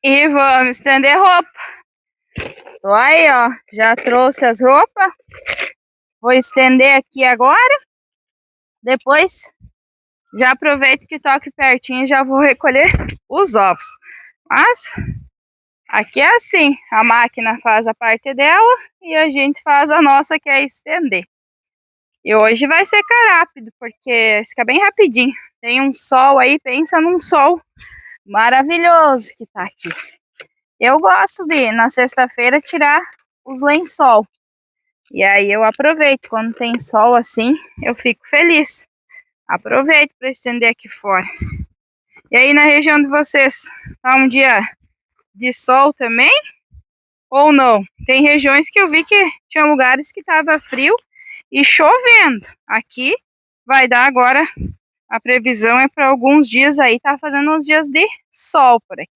E vamos estender roupa. Tô aí, ó, já trouxe as roupas. Vou estender aqui agora. Depois já aproveito que tô aqui pertinho e já vou recolher os ovos. Mas aqui é assim, a máquina faz a parte dela e a gente faz a nossa, que é estender. E hoje vai secar rápido, porque fica bem rapidinho. Tem um sol aí, pensa num sol maravilhoso que tá aqui. Eu gosto de, na sexta-feira, tirar os lençol. E aí eu aproveito, quando tem sol assim, eu fico feliz. Aproveito para estender aqui fora. E aí na região de vocês, tá um dia de sol também? Ou não? Tem regiões que eu vi que tinha lugares que tava frio e chovendo. Aqui vai dar agora, a previsão é para alguns dias aí, tá fazendo uns dias de sol por aqui.